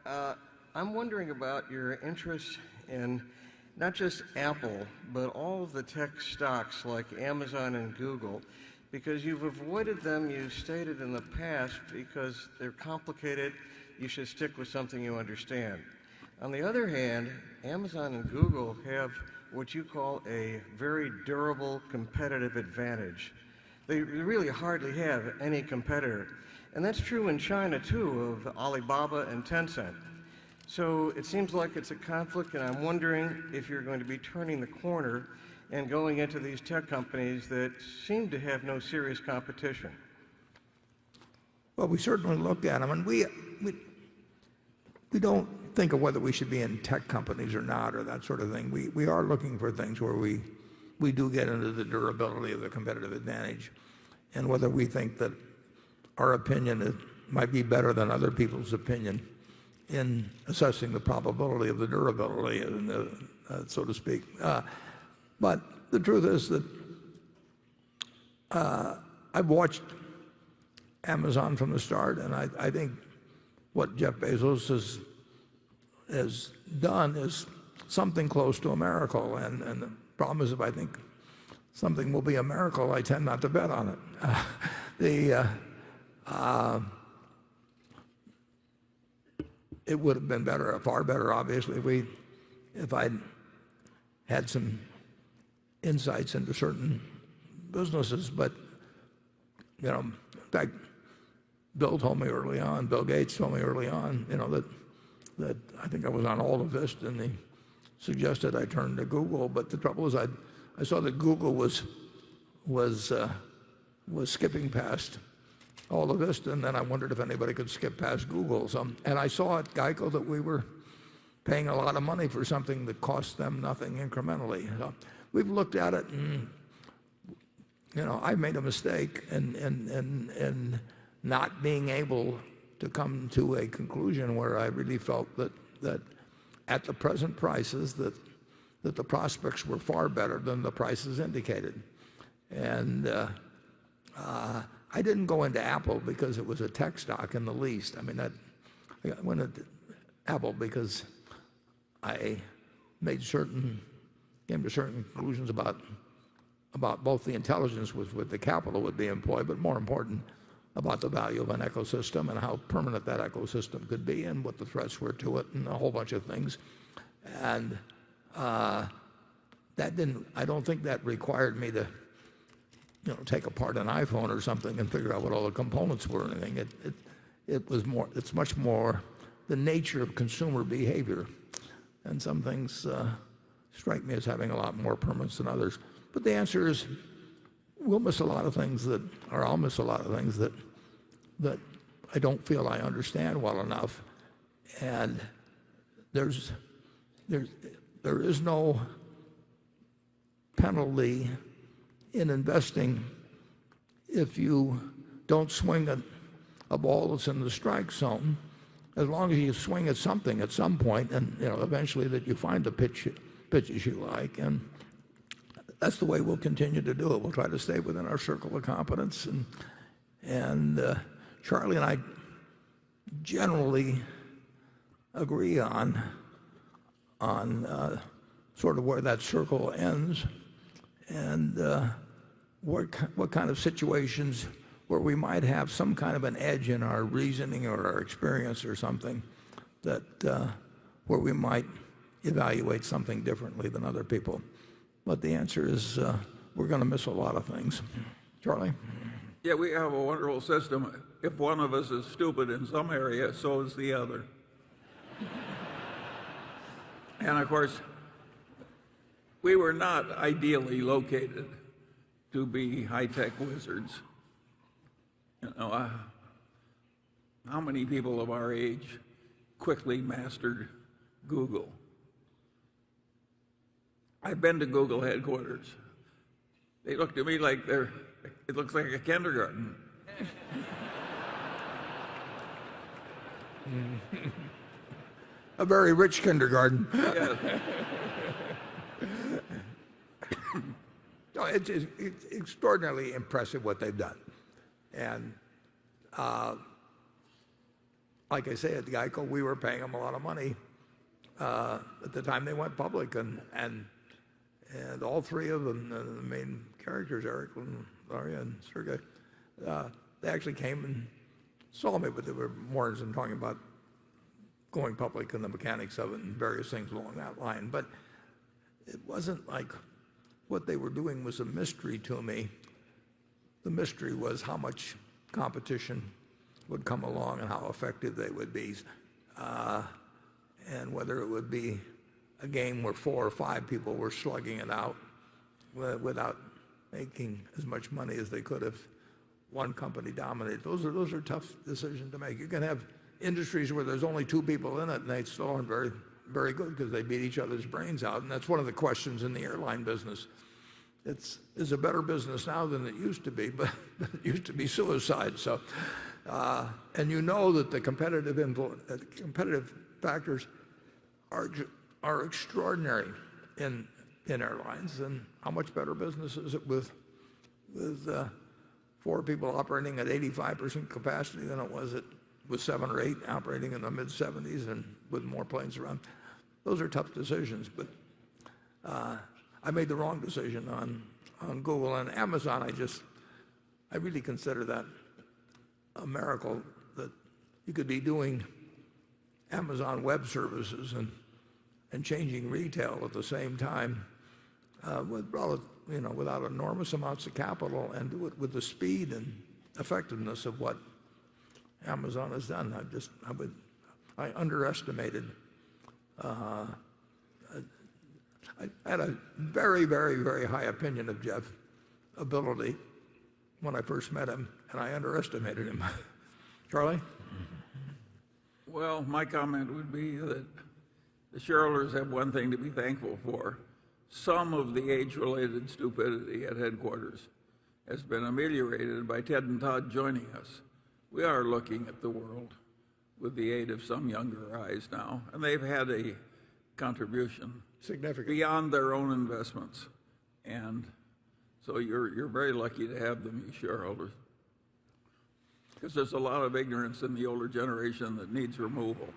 I'm wondering about your interest in not just Apple, but all of the tech stocks like Amazon and Google, because you've avoided them, you stated in the past, because they're complicated, you should stick with something you understand. On the other hand, Amazon and Google have what you call a very durable competitive advantage. They really hardly have any competitor. And that's true in China, too, of Alibaba and Tencent. So it seems like it's a conflict, and I'm wondering if you're going to be turning the corner and going into these tech companies that seem to have no serious competition. Well, we certainly look at them, and we don't think of whether we should be in tech companies or not, or that sort of thing. We are looking for things where we do get into the durability of the competitive advantage, and whether we think that our opinion might be better than other people's opinion in assessing the probability of the durability, so to speak. But the truth is that I've watched Amazon from the start, and I think what Jeff Bezos has done is something close to a miracle. And the problem is, if I think something will be a miracle, I tend not to bet on it. It would have been better, far better, obviously, if I'd had some insights into certain businesses. But in fact, Bill Gates told me early on, that I think I was on Alta and he suggested I turn to Google. But the trouble is, I saw that Google was skipping past Alta, and then I wondered if anybody could skip past Google. And I saw at GEICO that we were paying a lot of money for something that cost them nothing incrementally. So we've looked at it, and I made a mistake in not being able to come to a conclusion where I really felt that at the present prices that the prospects were far better than the prices indicated. And I didn't go into Apple because it was a tech stock in the least. I went into Apple because I came to certain conclusions about both the intelligence with the capital would be employed, but more important, about the value of an ecosystem and how permanent that ecosystem could be and what the threats were to it and a whole bunch of things. And I don't think that required me to take apart an iPhone or something and figure out what all the components were or anything. It's much more the nature of consumer behavior. And some things strike me as having a lot more permanence than others. But the answer is, I'll miss a lot of things that I don't feel I understand well enough. And there is no penalty in investing if you don't swing at a ball that's in the strike zone, as long as you swing at something at some point, and eventually that you find the pitches you like. And that's the way we'll continue to do it. We'll try to stay within our circle of competence, and Charlie and I generally agree on sort of where that circle ends, and what kind of situations where we might have some kind of an edge in our reasoning or our experience or something, that where we might evaluate something differently than other people. But the answer is we're going to miss a lot of things. Charlie? Yeah, we have a wonderful system. If one of us is stupid in some area, so is the other. And of course, we were not ideally located to be high-tech wizards. How many people of our age quickly mastered Google? I've been to Google headquarters. They look to me like it looks like a kindergarten. A very rich kindergarten. Yes. No, it's extraordinarily impressive what they've done. And like I say, at Geico, we were paying them a lot of money at the time they went public, and all three of them, the main characters, Eric and Larry and Sergey, they actually came and saw me, but they were more than talking about going public and the mechanics of it and various things along that line. But it wasn't like what they were doing was a mystery to me. The mystery was how much competition would come along and how effective they would be, and whether it would be a game where 4 or 5 people were slugging it out without making as much money as they could if one company dominated. Those are tough decisions to make. You can have industries where there's only 2 people in it and they still aren't very, very good because they beat each other's brains out. And that's one of the questions in the airline business. It's a better business now than it used to be, but it used to be suicide. So, and you know that the competitive factors are extraordinary in airlines. And how much better business is it with 4 people operating at 85% capacity than it was with 7 or 8 operating in the mid-70s and with more planes around? Those are tough decisions, but I made the wrong decision on Google and Amazon. I really consider that a miracle that you could be doing Amazon Web Services and changing retail at the same time without enormous amounts of capital, and do it with the speed and effectiveness of what Amazon has done. I underestimated. I had a very, very, very high opinion of Jeff's ability when I first met him, and I underestimated him. Charlie? Well, my comment would be that the shareholders have one thing to be thankful for. Some of the age-related stupidity at headquarters has been ameliorated by Ted and Todd joining us. We are looking at the world with the aid of some younger eyes now, and they've had a contribution Significant. beyond their own investments. And so you're very lucky to have them, you shareholders, because there's a lot of ignorance in the older generation that needs removal.